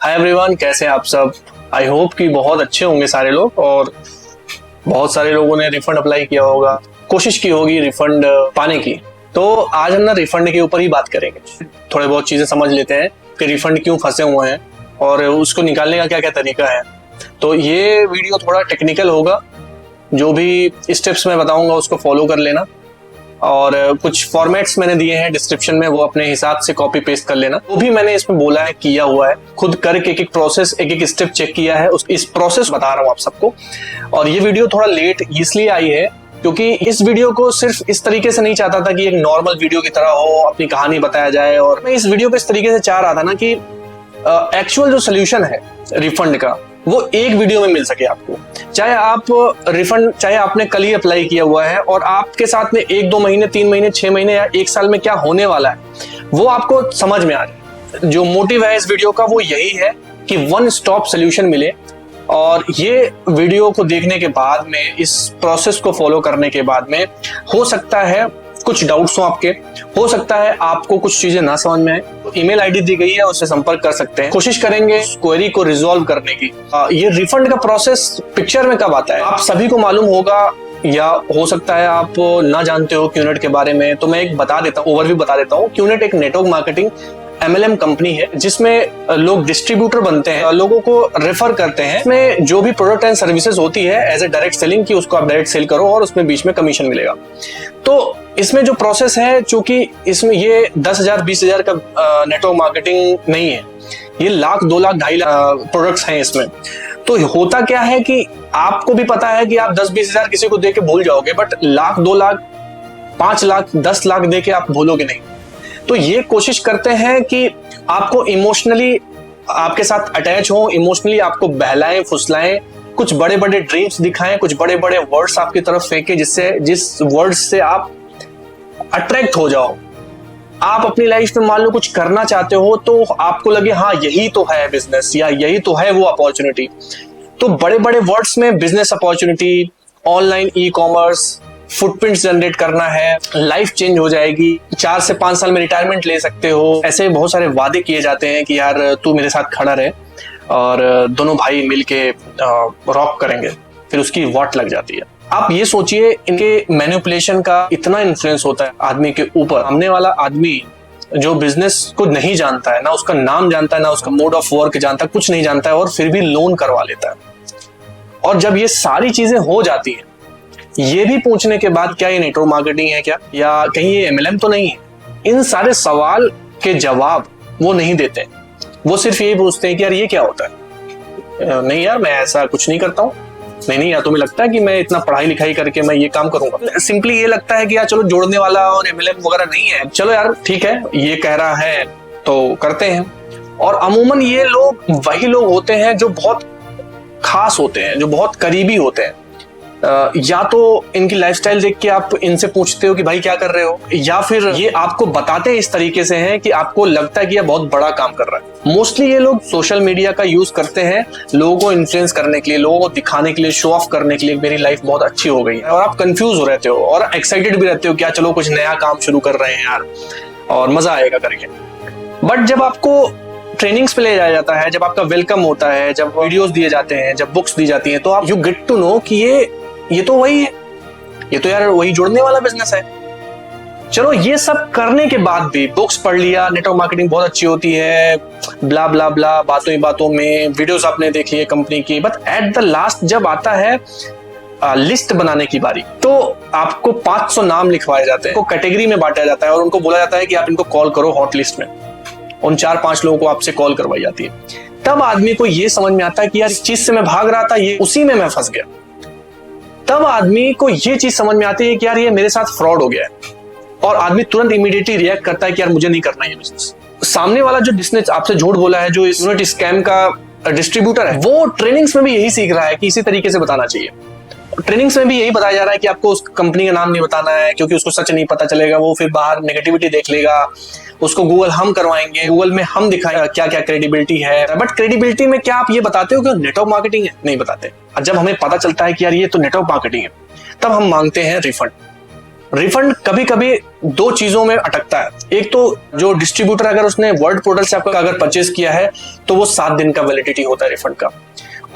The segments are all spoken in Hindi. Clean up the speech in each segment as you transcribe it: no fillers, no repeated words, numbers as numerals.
हाय एवरीवन, कैसे हैं आप सब। आई होप कि बहुत अच्छे होंगे सारे लोग, और बहुत सारे लोगों ने रिफंड अप्लाई किया होगा, कोशिश की होगी रिफंड पाने की। तो आज हम ना रिफंड के ऊपर ही बात करेंगे। थोड़े बहुत चीजें समझ लेते हैं कि रिफंड क्यों फंसे हुए हैं और उसको निकालने का क्या क्या तरीका है। तो ये वीडियो थोड़ा टेक्निकल होगा, जो भी स्टेप्स मैं बताऊंगा उसको फॉलो कर लेना, और कुछ फॉर्मेट्स मैंने दिए हैं डिस्क्रिप्शन में, वो अपने हिसाब से कॉपी पेस्ट कर लेना। वो भी मैंने इसमें बोला है, किया हुआ है, खुद करके एक एक प्रोसेस, एक एक स्टेप चेक किया है, इस प्रोसेस बता रहा हूँ आप सबको। और ये वीडियो थोड़ा लेट इसलिए आई है क्योंकि इस वीडियो को सिर्फ इस तरीके से नहीं चाहता था कि एक नॉर्मल वीडियो की तरह हो, अपनी कहानी बताया जाए। और मैं इस वीडियो को इस तरीके से चाह रहा था ना कि एक्चुअल जो सोल्यूशन है रिफंड का, वो एक वीडियो में मिल सके आपको। चाहे आप रिफंड, चाहे आपने कल ही अप्लाई किया हुआ है और आपके साथ में 1-2 महीने, 3 महीने, 6 महीने या 1 साल में क्या होने वाला है वो आपको समझ में आ जाए। जो मोटिव है इस वीडियो का वो यही है कि वन स्टॉप सोल्यूशन मिले। और ये वीडियो को देखने के बाद में, इस प्रोसेस को फॉलो करने के बाद में, हो सकता है कुछ डाउट्स हो आपके, हो सकता है आपको कुछ चीजें ना समझ में आए, तो ईमेल आईडी दी गई है, उससे संपर्क कर सकते हैं। कोशिश करेंगे क्वेरी को रिजॉल्व करने की। ये रिफंड का प्रोसेस पिक्चर में कब आता है आप सभी को मालूम होगा, या हो सकता है आप ना जानते हो क्यूनेट के बारे में। तो मैं एक बता देता हूँ, ओवरव्यू बता देता हूँ। क्यूनेट एक नेटवर्क मार्केटिंग MLM कंपनी है जिसमें लोग डिस्ट्रीब्यूटर बनते हैं, लोगों को रेफर करते हैं। इसमें जो भी प्रोडक्ट एंड सर्विसेज होती है एज ए डायरेक्ट सेलिंग की, उसको आप डायरेक्ट सेल करो और उसमें बीच में कमीशन मिलेगा। तो इसमें जो प्रोसेस है, चूंकि इसमें ये 10,000 20,000 का नेटवर्क मार्केटिंग नहीं है, ये लाख, 2 लाख, 2.5 लाख प्रोडक्ट्स हैं इसमें। तो होता क्या है कि आपको भी पता है कि आप 10-20 हजार किसी को दे के भूल जाओगे, बट लाख, 2 लाख, 5 लाख, 10 लाख दे के आप भूलोगे नहीं। तो ये कोशिश करते हैं कि आपको इमोशनली आपके साथ अटैच हो, इमोशनली आपको बहलाएं, फुसलाएं, कुछ बड़े बड़े ड्रीम्स दिखाएं, कुछ बड़े बड़े वर्ड्स आपकी तरफ फेंके, जिस वर्ड्स से आप अट्रैक्ट हो जाओ। आप अपनी लाइफ में मान लो कुछ करना चाहते हो, तो आपको लगे हाँ यही तो है बिजनेस, या यही तो है वो अपॉर्चुनिटी। तो बड़े बड़े वर्ड्स में business opportunity, online e-commerce, footprints generate करना है, लाइफ चेंज हो जाएगी, 4 से 5 साल में रिटायरमेंट ले सकते हो, ऐसे बहुत सारे वादे किए जाते हैं कि यार तू मेरे साथ खड़ा रहे और दोनों भाई मिलके रॉक करेंगे। फिर उसकी वॉट लग जाती है। आप ये सोचिए, इनके मैनिपुलेशन का इतना इन्फ्लुएंस होता है आदमी के ऊपर। सामने वाला आदमी जो बिजनेस को नहीं जानता है, ना उसका नाम जानता है, ना उसका मोड ऑफ वर्क जानता है, कुछ नहीं जानता है, और फिर भी लोन करवा लेता है। और जब ये सारी चीजें हो जाती हैं, ये भी पूछने के बाद क्या ये नेटवर्क मार्केटिंग है क्या, या कहीं ये MLM तो नहीं है, इन सारे सवाल के जवाब वो नहीं देते। वो सिर्फ यही पूछते हैं कि यार ये क्या होता है। नहीं यार, मैं ऐसा कुछ नहीं करता हूँ। नहीं यार, तुम्हें लगता है कि मैं इतना पढ़ाई लिखाई करके मैं ये काम करूंगा। सिंपली ये लगता है कि यार चलो जोड़ने वाला और MLM वगैरह नहीं है, चलो यार ठीक है, ये कह रहा है तो करते हैं। और अमूमन ये लोग वही लोग होते हैं जो बहुत खास होते हैं, जो बहुत करीबी होते हैं। या तो इनकी लाइफस्टाइल देख के आप इनसे पूछते हो कि भाई क्या कर रहे हो, या फिर ये आपको बताते हैं इस तरीके से हैं कि आपको लगता है कि ये बहुत बड़ा काम कर रहा है। मोस्टली ये लोग सोशल मीडिया का यूज करते हैं लोगों को इन्फ्लुएंस करने के लिए, लोगों को दिखाने के लिए, शो ऑफ करने के लिए मेरी लाइफ बहुत अच्छी हो गई है। और आप कंफ्यूज हो रहते हो और एक्साइटेड भी रहते हो, क्या चलो कुछ नया काम शुरू कर रहे हैं यार और मजा आएगा करके। बट जब आपको ट्रेनिंग्स पे ले जाया जाता है, जब आपका वेलकम होता है, जब वीडियोस दिए जाते हैं, जब बुक्स दी जाती हैं, तो आप यू गेट टू नो कि ये तो वही है, ये तो यार वही जुड़ने वाला बिजनेस है। चलो ये सब करने के बाद भी, बुक्स पढ़ लिया, नेटवर्क मार्केटिंग बहुत अच्छी होती है, ब्ला ब्ला ब्ला, बातों ही बातों में, वीडियोस आपने देख ली है कंपनी की, बट एट द लास्ट जब आता है लिस्ट बनाने की बारी, तो आपको 500 नाम लिखवाए जाते हैं, कैटेगरी में बांटा जाता है और उनको बोला जाता है कि आप इनको कॉल करो हॉट लिस्ट में। उन 4-5 लोगों को आपसे कॉल करवाई जाती है। तब आदमी को ये समझ में आता है कि यार इस चीज से मैं भाग रहा था, ये उसी में मैं फंस गया। तब आदमी को ये चीज समझ में आती है कि यार ये मेरे साथ फ्रॉड हो गया है, और आदमी तुरंत इमीडिएटली रिएक्ट करता है कि यार मुझे नहीं करना ये बिजनेस। सामने वाला जो जिसने आपसे झूठ बोला है, जो यूनिट स्कैम का डिस्ट्रीब्यूटर है, वो ट्रेनिंग्स में भी यही सीख रहा है कि इसी तरीके से बताना चाहिए। ट्रेनिंग्स में भी यही बताया जा रहा है कि आपको उस कंपनी का नाम नहीं बताना है, क्योंकि उसको सच नहीं पता चलेगा, वो फिर बाहर नेगेटिविटी देख लेगा। उसको गूगल हम करवाएंगे, गूगल में हम दिखाएंगे क्या क्या क्रेडिबिलिटी है। बट क्रेडिबिलिटी में क्या आप ये बताते हो कि नेटवर्क मार्केटिंग है? नहीं बताते। और जब हमें पता चलता है कि यार ये तो नेटवर्क मार्केटिंग है, तब हम मांगते हैं रिफंड। रिफंड कभी कभी दो चीजों में अटकता है। एक तो जो डिस्ट्रीब्यूटर अगर उसने वर्ल्ड पोर्टल से आपका अगर परचेज किया है तो वो 7 दिन का वैलिडिटी होता है रिफंड का,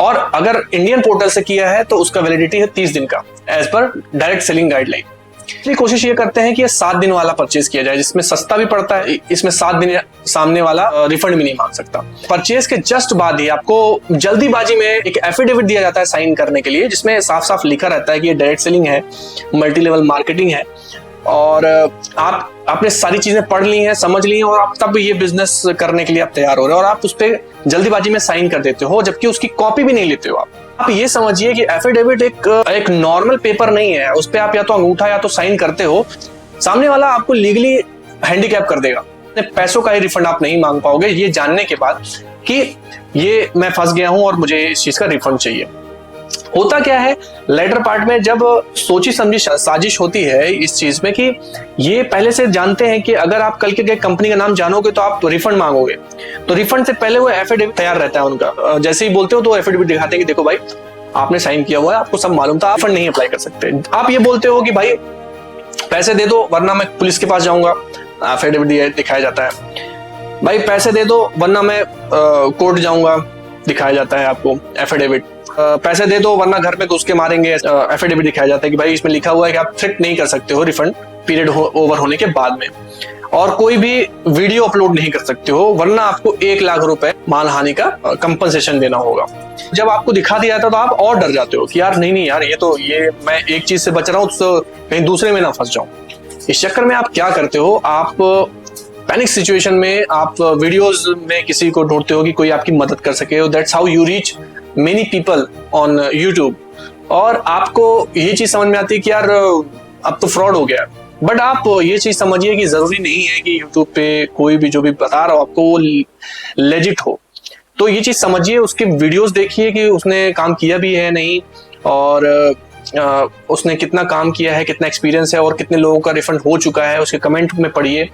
और अगर इंडियन पोर्टल से किया है तो उसका वैलिडिटी है 30 दिन का as per direct selling guideline. इसलिए कोशिश ये करते हैं कि ये 7 दिन वाला परचेज किया जाए, जिसमें सस्ता भी पड़ता है, इसमें 7 दिन सामने वाला रिफंड भी नहीं मांग सकता। परचेज के जस्ट बाद ही आपको जल्दीबाजी में एक एफिडेविट दिया जाता है साइन करने के लिए, जिसमें साफ साफ लिखा रहता है कि ये डायरेक्ट सेलिंग है, मल्टी लेवल मार्केटिंग है, और आपने सारी चीजें पढ़ ली हैं, समझ ली हैं, और आप तब ये बिजनेस करने के लिए आप तैयार हो रहे हो, और आप उस पर जल्दीबाजी में साइन कर देते हो, जबकि उसकी कॉपी भी नहीं लेते हो। आप ये समझिए कि एफिडेविट एक नॉर्मल पेपर नहीं है, उस पर आप या तो अंगूठा या तो साइन करते हो, सामने वाला आपको लीगली हैंडीकैप कर देगा। पैसों का ही रिफंड आप नहीं मांग पाओगे ये जानने के बाद कि ये मैं फंस गया हूं और मुझे इस चीज का रिफंड चाहिए। होता क्या है, लेटर पार्ट में जब सोची समझी साजिश होती है इस चीज में कि ये पहले से जानते हैं कि अगर आप कल के कंपनी का नाम जानोगे तो आप रिफंड मांगोगे, तो रिफंड से पहले वो एफिडेविट तैयार रहता है उनका। जैसे ही बोलते हो तो एफिडेविट दिखाते हैं कि देखो भाई आपने साइन किया हुआ है, आपको सब मालूम था, आप रिफंड नहीं अप्लाई कर सकते। आप ये बोलते हो कि भाई पैसे दे दो वरना मैं पुलिस के पास जाऊंगा, एफिडेविट दिखाया जाता है। भाई पैसे दे दो वरना मैं कोर्ट जाऊंगा, दिखाया जाता है आपको एफिडेविट। पैसे दे दो वरना घर में घुस के मारेंगे, एफिडेविट दिखाया जाता है कि भाई इसमें लिखा हुआ है कि आप थ्रेट नहीं कर सकते हो रिफंड पीरियड ओवर होने के बाद में, और कोई भी वीडियो अपलोड नहीं कर सकते हो वरना आपको 1 लाख रुपए मानहानि का कंपनसेशन देना होगा। जब आपको दिखा दिया था तो आप और डर जाते हो कि यार नहीं यार ये मैं एक चीज से बच रहा हूँ तो कहीं दूसरे में ना फंस जाऊं। इस चक्कर में आप क्या करते हो, आप पैनिक सिचुएशन में आप वीडियोस में किसी को ढूंढते हो कि कोई आपकी मदद कर सके। That's how you reach many people on YouTube, और आपको ये चीज समझ में आती है कि यार अब तो फ्रॉड हो गया। बट आप ये चीज समझिए कि जरूरी नहीं है कि यूट्यूब पे कोई भी जो भी बता रहा हो आपको वो लेजिट हो। तो ये चीज समझिए, उसके वीडियोस देखिए कि उसने काम किया भी है नहीं, और उसने कितना काम किया है, कितना एक्सपीरियंस है, और कितने लोगों का रिफंड हो चुका है, उसके कमेंट में पढ़िए।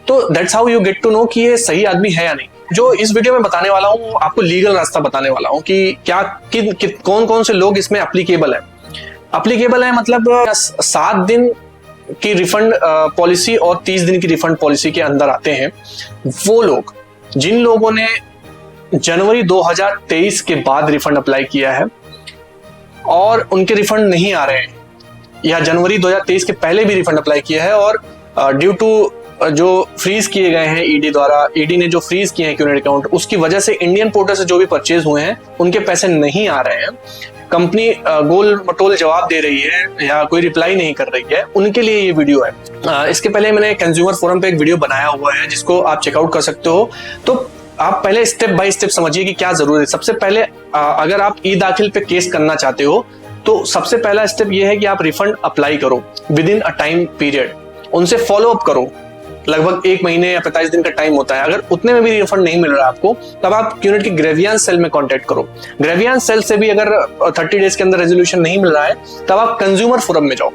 तो that's how you get to know कि ये सही आदमी है या नहीं। जो इस वीडियो में बताने वाला हूँ आपको लीगल रास्ता बताने वाला हूँ कि क्या कौन कौन से लोग इसमें अप्लीकेबल है। मतलब 7 दिन की रिफंड पॉलिसी और 30 दिन की रिफंड पॉलिसी के अंदर आते हैं वो लोग जिन लोगों ने जनवरी 2023 के बाद रिफंड अप्लाई किया है और उनके रिफंड नहीं आ रहे हैं, या जनवरी 2023 के पहले भी रिफंड अप्लाई किया है और ड्यू टू जो फ्रीज किए गए हैं ईडी द्वारा, ईडी ने जो फ्रीज किए हैं क्यूनेट अकाउंट, उसकी वजह से इंडियन पोर्टल से जो भी परचेज हुए हैं उनके पैसे नहीं आ रहे हैं, कंपनी गोल मटोल जवाब दे रही है या कोई रिप्लाई नहीं कर रही है, उनके लिए ये वीडियो है। इसके पहले मैंने कंज्यूमर फोरम पे एक वीडियो बनाया हुआ है जिसको आप चेकआउट कर सकते हो। तो आप पहले स्टेप बाय स्टेप समझिए कि क्या जरूरत है। सबसे पहले अगर आप ई दाखिल पे केस करना चाहते हो तो सबसे पहला स्टेप ये है कि आप रिफंड अप्लाई करो with in a time period, उनसे फॉलो अप करो। लगभग 1 महीने या 45 दिन का टाइम होता है। अगर उतने में भी रिफंड नहीं मिल रहा आपको तब आप क्यूनेट की ग्रेवियांस सेल में कांटेक्ट करो। ग्रेवियांस सेल से भी अगर 30 डेज के अंदर रेजोल्यूशन नहीं मिल रहा है तब आप कंज्यूमर फोरम में जाओ।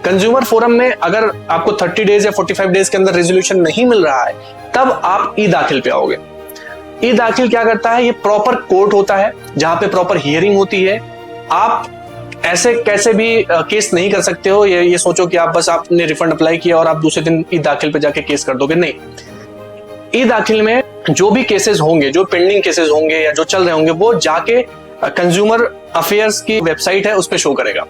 कंज्यूमर फोरम में अगर आपको 30 डेज या 45 डेज के अंदर रेजोल्यूशन नहीं मिल रहा है तब आप ई दाखिल पे आओगे। ई दाखिल क्या करता है, ये प्रॉपर कोर्ट होता है जहां पे प्रॉपर हियरिंग होती है। आप ऐसे कैसे भी केस नहीं कर सकते हो ये सोचो कि आप बस आपने रिफंड अप्लाई किया और आप दूसरे दिन ई दाखिल पे जाके केस कर दोगे, नहीं। ई दाखिल में जो भी केसेस होंगे, जो पेंडिंग केसेस होंगे या जो चल रहे होंगे, वो जाके कंज्यूमर अफेयर्स की वेबसाइट है उस पे शो करेगा।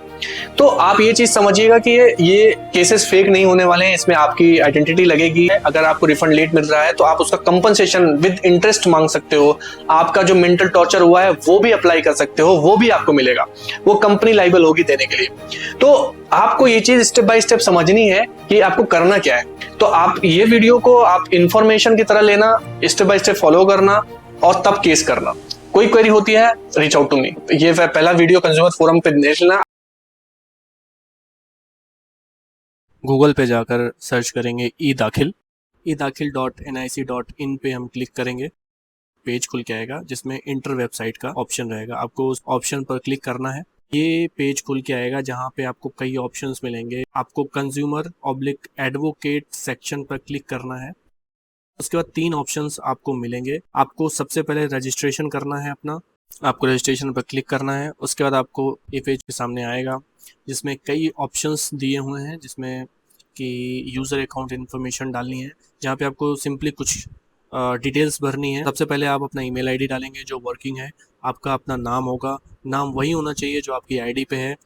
तो आप ये चीज समझिएगा कि ये केसेस फेक नहीं होने वाले हैं, इसमें आपकी आइडेंटिटी लगेगी। अगर आपको रिफंड लेट मिल रहा है तो आप उसका कंपनसेशन विद इंटरेस्ट मांग सकते हो। आपका जो मेंटल टॉर्चर हुआ है वो भी अप्लाई कर सकते हो, वो भी आपको मिलेगा, वो कंपनी लाइबल होगी देने के लिए। तो आपको ये चीज स्टेप बाय स्टेप समझनी है कि आपको करना क्या है। तो आप ये वीडियो को आप इंफॉर्मेशन की तरह लेना, स्टेप बाय स्टेप फॉलो करना और तब केस करना। कोई क्वेरी होती है रीच आउट टू मी। ये पहला वीडियो कंज्यूमर फोरम पे देख लेना। गूगल पे जाकर सर्च करेंगे ई दाखिल, edakhil.nic.in पे हम क्लिक करेंगे, पेज खुल के आएगा जिसमें इंटर वेबसाइट का ऑप्शन रहेगा। आपको उस ऑप्शन पर क्लिक करना है। ये पेज खुल के आएगा जहाँ पे आपको कई ऑप्शंस मिलेंगे। आपको कंज्यूमर ऑब्लिक एडवोकेट सेक्शन पर क्लिक करना है। उसके बाद 3 ऑप्शंस आपको मिलेंगे। आपको सबसे पहले रजिस्ट्रेशन करना है अपना, आपको रजिस्ट्रेशन पर क्लिक करना है। उसके बाद आपको ये पेज के सामने आएगा जिसमें कई ऑप्शंस दिए हुए हैं, जिसमें आपकी यूज़र अकाउंट इन्फॉर्मेशन डालनी है, जहाँ पे आपको सिंपली कुछ डिटेल्स भरनी है। सबसे पहले आप अपना ईमेल आईडी डालेंगे जो वर्किंग है, आपका अपना नाम होगा, नाम वही होना चाहिए जो आपकी आईडी पे है,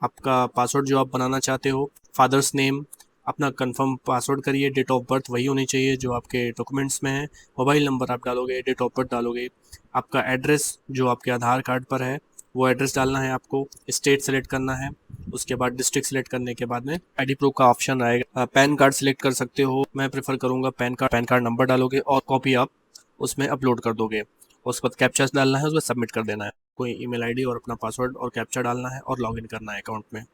आपका पासवर्ड जो आप बनाना चाहते हो, फादर्स नेम, अपना कंफर्म पासवर्ड करिए, डेट ऑफ बर्थ वही होनी चाहिए जो आपके डॉक्यूमेंट्स में है, मोबाइल नंबर आप डालोगे, डेट ऑफ बर्थ डालोगे, आपका एड्रेस जो आपके आधार कार्ड पर है वो एड्रेस डालना है आपको, स्टेट सेलेक्ट करना है, उसके बाद डिस्ट्रिक्ट सेलेक्ट करने के बाद में आईडी प्रूफ का ऑप्शन आएगा, पैन कार्ड सेलेक्ट कर सकते हो, मैं प्रेफर करूँगा पैन कार्ड नंबर डालोगे और कॉपी आप उसमें अपलोड कर दोगे। उसके बाद कैप्चा डालना है, उसमें सबमिट कर देना है, कोई ईमेल आईडी और अपना पासवर्ड और कैप्चा डालना है और लॉगिन करना है अकाउंट में।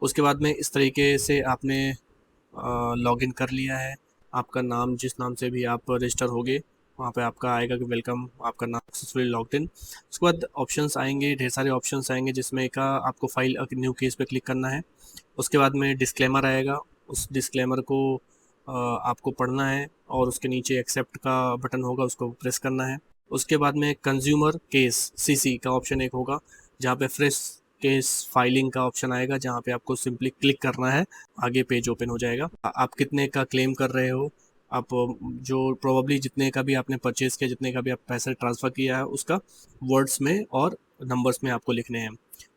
उसके बाद में इस तरीके से आपने लॉगिन कर लिया है, आपका नाम जिस नाम से भी आप रजिस्टर होगे वहाँ पे आपका आएगा कि वेलकम, आपका नाम सक्सेसफुली लॉग्ड इन। उसके बाद ऑप्शंस आएंगे, ढेर सारे ऑप्शंस आएंगे जिसमें का आपको फाइल न्यू केस पे क्लिक करना है। उसके बाद में डिस्क्लेमर आएगा, उस डिस्क्लेमर को आपको पढ़ना है और उसके नीचे एक्सेप्ट का बटन होगा उसको प्रेस करना है। उसके बाद में कंज्यूमर केस सीसी का ऑप्शन एक होगा जहाँ पे फ्रेश केस फाइलिंग का ऑप्शन आएगा, जहाँ पे आपको सिंपली क्लिक करना है, आगे पेज ओपन हो जाएगा। आप कितने का क्लेम कर रहे हो, आप जो प्रोबेबली जितने का भी आपने परचेज़ किया, जितने का भी आप पैसा ट्रांसफ़र किया है उसका वर्ड्स में और नंबर्स में आपको लिखने हैं,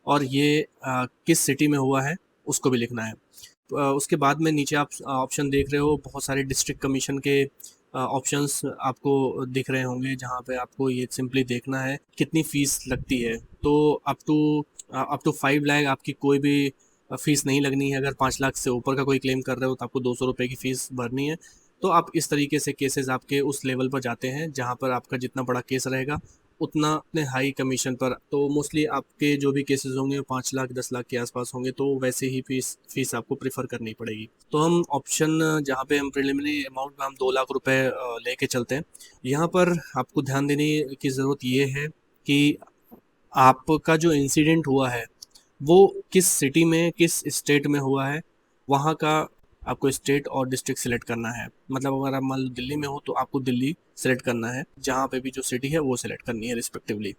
और ये किस सिटी में हुआ है उसको भी लिखना है। उसके बाद में नीचे आप ऑप्शन देख रहे हो, बहुत सारे डिस्ट्रिक्ट कमीशन के ऑप्शंस आपको दिख रहे होंगे, जहाँ पे आपको ये सिंपली देखना है कितनी फ़ीस लगती है। तो अप टू 5 लाख आपकी कोई भी फ़ीस नहीं लगनी है। अगर 5 लाख से ऊपर का कोई क्लेम कर रहे हो तो आपको 200 रुपये की फ़ीस भरनी है। तो आप इस तरीके से केसेस आपके उस लेवल पर जाते हैं जहाँ पर आपका जितना बड़ा केस रहेगा उतना अपने हाई कमीशन पर, तो मोस्टली आपके जो भी केसेस होंगे 5 लाख 10 लाख के आसपास होंगे, तो वैसे ही फीस आपको प्रेफर करनी पड़ेगी। तो हम ऑप्शन जहाँ पे हम प्रिलिमिनरी अमाउंट में हम 2 लाख रुपए लेके चलते हैं। यहाँ पर आपको ध्यान देने की ज़रूरत ये है कि आपका जो इंसिडेंट हुआ है वो किस सिटी में किस स्टेट में हुआ है, वहाँ का आपको स्टेट और डिस्ट्रिक्ट सेलेक्ट करना है। मतलब अगर आप मान लो दिल्ली में हो तो आपको दिल्ली सेलेक्ट करना है, जहाँ पे भी जो सिटी है वो सेलेक्ट करनी है रिस्पेक्टिवली।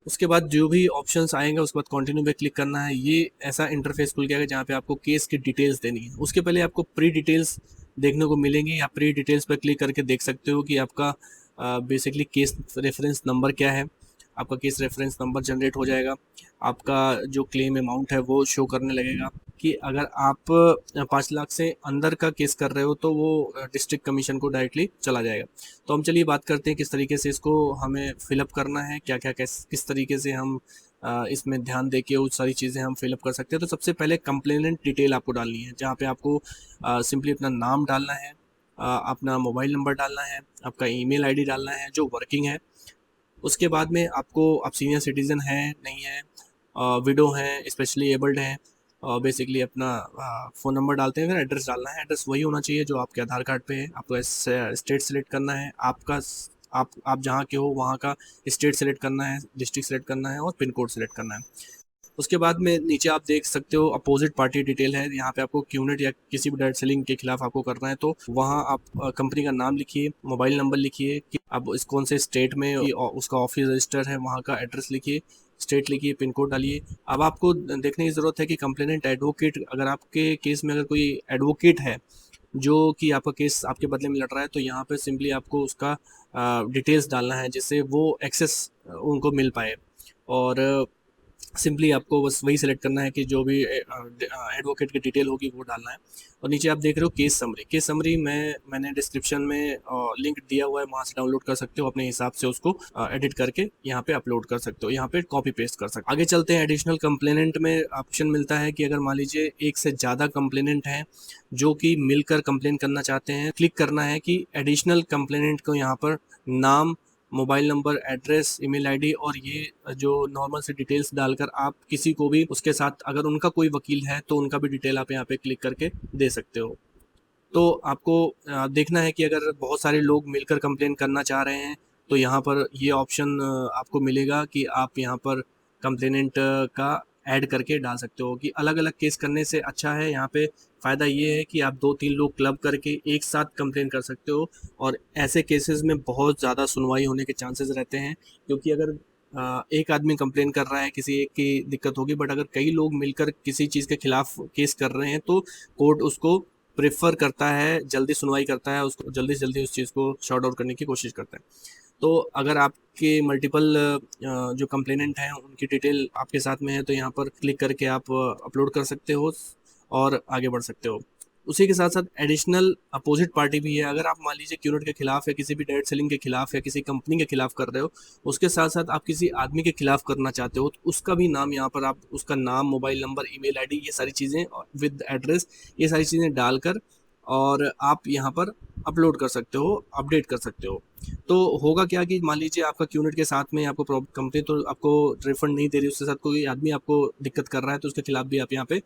उसके बाद जो भी ऑप्शंस आएंगे उसके बाद कंटिन्यू पे क्लिक करना है। ये ऐसा इंटरफेस खुल गया जहाँ पे आपको केस की डिटेल्स देनी है। उसके पहले आपको प्री डिटेल्स देखने को मिलेंगी, आप प्री डिटेल्स पर क्लिक करके देख सकते हो कि आपका बेसिकली केस रेफरेंस नंबर क्या है। आपका केस रेफरेंस नंबर जनरेट हो जाएगा, आपका जो क्लेम अमाउंट है वो शो करने लगेगा कि अगर आप 5 लाख से अंदर का केस कर रहे हो तो वो डिस्ट्रिक्ट कमीशन को डायरेक्टली चला जाएगा। तो हम चलिए बात करते हैं किस तरीके से इसको हमें फिलअप करना है, क्या क्या किस तरीके से हम इसमें ध्यान दे के वो सारी चीज़ें हम फिलअप कर सकते हैं। तो सबसे पहले कंप्लेनेंट डिटेल आपको डालनी है, जहाँ पे आपको सिंपली अपना नाम डालना है, अपना मोबाइल नंबर डालना है, आपका ईमेल आईडी डालना है जो वर्किंग है। उसके बाद में आपको आप सीनियर सिटीज़न हैं नहीं है, विडो हैं, स्पेशली एबल्ड हैं, बेसिकली अपना फ़ोन नंबर डालते हैं, फिर एड्रेस डालना है। एड्रेस वही होना चाहिए जो आपके आधार कार्ड पे है। आपको स्टेट सेलेक्ट करना है, आप जहाँ के हो वहाँ का स्टेट सेलेक्ट करना है, डिस्ट्रिक्ट सेलेक्ट करना है और पिन कोड सेलेक्ट करना है। उसके बाद में नीचे आप देख सकते हो अपोजिट पार्टी डिटेल है, यहाँ पे आपको क्यूनेट या किसी भी डायरेक्ट सेलिंग के खिलाफ आपको करना है, तो वहाँ आप कंपनी का नाम लिखिए, मोबाइल नंबर लिखिए कि आप इस कौन से स्टेट में उसका ऑफिस रजिस्टर है, वहाँ का एड्रेस लिखिए, स्टेट लिखिए, पिन कोड डालिए। अब आपको देखने की ज़रूरत है कि कंप्लेनेंट एडवोकेट, अगर आपके केस में अगर कोई एडवोकेट है जो कि आपका केस आपके बदले में लड़ रहा है, तो यहाँ पे सिंपली आपको उसका डिटेल्स डालना है जिससे वो एक्सेस उनको मिल पाए, और सिंपली आपको बस वही सेलेक्ट करना है कि जो भी एडवोकेट की डिटेल होगी वो डालना है। और नीचे आप देख रहे हो केस समरी मैंने डिस्क्रिप्शन में लिंक दिया हुआ है, वहाँ से डाउनलोड कर सकते हो, अपने हिसाब से उसको एडिट करके यहाँ पे अपलोड कर सकते हो, यहाँ पे कॉपी पेस्ट कर सकते हो। आगे चलते हैं, एडिशनल कंप्लेनेंट में ऑप्शन मिलता है कि अगर मान लीजिए एक से ज़्यादा कंप्लेनेंट हैं जो कि मिलकर कंप्लेन करना चाहते हैं, क्लिक करना है कि एडिशनल कंप्लेनेंट को यहाँ पर नाम, mobile number, address, email ID और ये जो नॉर्मल से डिटेल्स डालकर आप किसी को भी उसके साथ, अगर उनका कोई वकील है तो उनका भी डिटेल आप यहाँ पे क्लिक करके दे सकते हो। तो आपको देखना है कि अगर बहुत सारे लोग मिलकर कंप्लेन करना चाह रहे हैं तो यहाँ पर ये ऑप्शन आपको मिलेगा कि आप यहाँ पर कंप्लेनेंट का ऐड करके डाल सकते हो, कि अलग अलग केस करने से अच्छा है। यहाँ पे फ़ायदा ये है कि आप 2-3 लोग क्लब करके एक साथ कंप्लेन कर सकते हो, और ऐसे केसेस में बहुत ज़्यादा सुनवाई होने के चांसेस रहते हैं, क्योंकि अगर एक आदमी कंप्लेन कर रहा है, किसी एक की दिक्कत होगी, बट अगर कई लोग मिलकर किसी चीज़ के खिलाफ केस कर रहे हैं तो कोर्ट उसको प्रेफर करता है, जल्दी सुनवाई करता है, उसको जल्दी से जल्दी उस चीज़ को शॉर्ट आउट करने की कोशिश करता है। तो अगर आपके मल्टीपल जो कंप्लेनेंट हैं उनकी डिटेल आपके साथ में है तो यहाँ पर क्लिक करके आप अपलोड कर सकते हो और आगे बढ़ सकते हो। उसी के साथ साथ एडिशनल अपोजिट पार्टी भी है। अगर आप मान लीजिए क्यूनेट के खिलाफ या किसी भी डायरेक्ट सेलिंग के खिलाफ या किसी कंपनी के खिलाफ कर रहे हो, उसके साथ साथ आप किसी आदमी के खिलाफ करना चाहते हो, तो उसका भी नाम यहाँ पर आप उसका नाम, मोबाइल नंबर, ईमेल आईडी, ये सारी चीज़ें विद एड्रेस, ये सारी चीज़ें डालकर और आप यहाँ पर अपलोड कर सकते हो, अपडेट कर सकते हो। तो होगा क्या कि मान लीजिए आपका क्यूनेट के साथ में आपको कंपनी तो आपको रिफंड नहीं दे रही, उसके साथ कोई आदमी आपको दिक्कत कर रहा है तो उसके खिलाफ भी आप यहाँ पे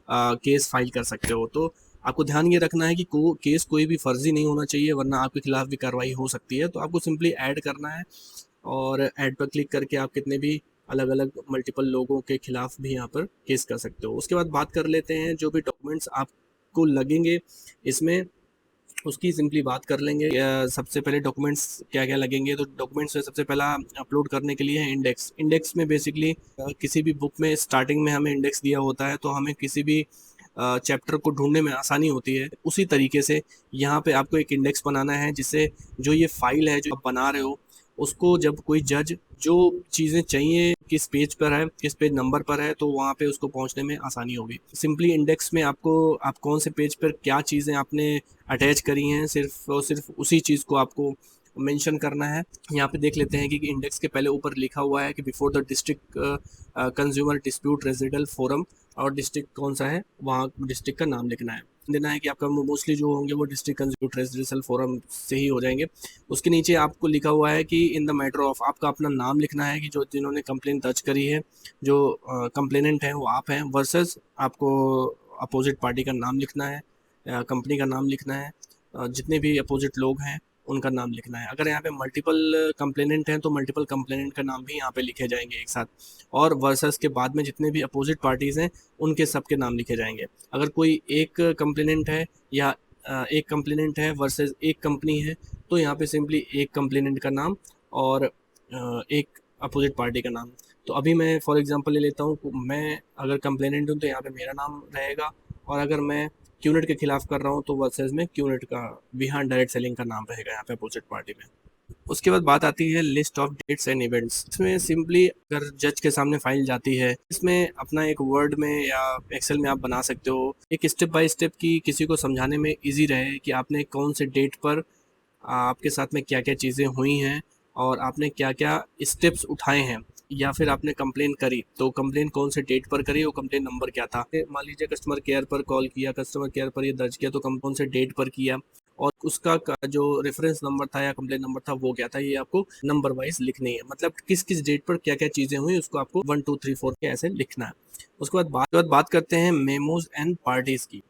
केस फाइल कर सकते हो। तो आपको ध्यान ये रखना है कि केस कोई भी फर्जी नहीं होना चाहिए, वरना आपके खिलाफ भी कार्रवाई हो सकती है। तो आपको सिंपली ऐड करना है और ऐड पर क्लिक करके आप कितने भी अलग अलग मल्टीपल लोगों के खिलाफ भी यहाँ पर केस कर सकते हो। उसके बाद बात कर लेते हैं जो भी डॉक्यूमेंट्स आपको लगेंगे इसमें, उसकी सिंपली बात कर लेंगे। सबसे पहले डॉक्यूमेंट्स क्या क्या लगेंगे, तो डॉक्यूमेंट्स में सबसे पहला अपलोड करने के लिए है इंडेक्स। इंडेक्स में बेसिकली किसी भी बुक में स्टार्टिंग में हमें इंडेक्स दिया होता है, तो हमें किसी भी चैप्टर को ढूंढने में आसानी होती है। उसी तरीके से यहाँ पे आपको एक इंडेक्स बनाना है, जिससे जो ये फाइल है जो आप बना रहे हो, उसको जब कोई जज जो चीज़ें चाहिए किस पेज पर है, किस पेज नंबर पर है, तो वहाँ पे उसको पहुँचने में आसानी होगी। सिंपली इंडेक्स में आपको आप कौन से पेज पर क्या चीज़ें आपने अटैच करी हैं, सिर्फ और सिर्फ उसी चीज़ को आपको मेंशन करना है। यहाँ पे देख लेते हैं कि इंडेक्स के पहले ऊपर लिखा हुआ है कि before the district consumer dispute residual forum, और डिस्ट्रिक्ट कौन सा है वहाँ डिस्ट्रिक्ट का नाम लिखना है। देना है कि आपका मोस्टली जो होंगे वो डिस्ट्रिक्ट कंज्यूमर रेजिडेंशियल फोरम से ही हो जाएंगे। उसके नीचे आपको लिखा हुआ है कि इन द मैटर ऑफ, आपका अपना नाम लिखना है कि जो जिन्होंने कंप्लेन दर्ज करी है, जो कंप्लेनेंट है वो आप हैं, वर्सेस आपको अपोजिट पार्टी का नाम लिखना है, कंपनी का नाम लिखना है, जितने भी अपोजिट लोग हैं उनका नाम लिखना है। अगर यहाँ पे मल्टीपल कंप्लेनेंट हैं तो मल्टीपल कंप्लेनेंट का नाम भी यहाँ पे लिखे जाएंगे एक साथ, और वर्सेस के बाद में जितने भी अपोजिट पार्टीज़ हैं उनके सबके नाम लिखे जाएंगे। अगर कोई एक कंप्लेनेंट है या एक कंप्लेनेंट है वर्सेस एक कंपनी है, तो यहाँ पे सिंपली एक कंप्लेनेंट का नाम और एक अपोजिट पार्टी का नाम। तो अभी मैं फॉर एग्जांपल ले लेता हूँ, मैं अगर कंप्लेनेंट हूँ तो यहाँ पे मेरा नाम रहेगा, और अगर मैं क्यूनेट के खिलाफ कर रहा हूँ तो वर्सेस में क्यूनेट का बिहान डायरेक्ट सेलिंग का नाम रहेगा यहाँ पे अपोजिट पार्टी में। उसके बाद बात आती है list of dates and events. इसमें सिंपली अगर जज के सामने फाइल जाती है, इसमें अपना एक वर्ड में या एक्सेल में आप बना सकते हो, एक स्टेप बाय स्टेप की किसी को समझाने में इजी रहे कि आपने कौन से डेट पर आपके साथ में क्या क्या चीज़ें हुई हैं और आपने क्या क्या स्टेप्स उठाए हैं, या फिर आपने कंप्लेन करी तो कंप्लेन कौन से डेट पर करी, वो कंप्लेन नंबर क्या था। मान लीजिए कस्टमर केयर पर कॉल किया, कस्टमर केयर पर ये दर्ज किया, तो कौन से डेट पर किया और उसका जो रेफरेंस नंबर था या कंप्लेन नंबर था वो क्या था, ये आपको नंबर वाइज लिखनी है। मतलब किस किस डेट पर क्या क्या चीज़ें हुई उसको आपको 1 2 3 4 के ऐसे लिखना है। उसके बाद बात करते हैं मेमोज एंड पार्टीज की,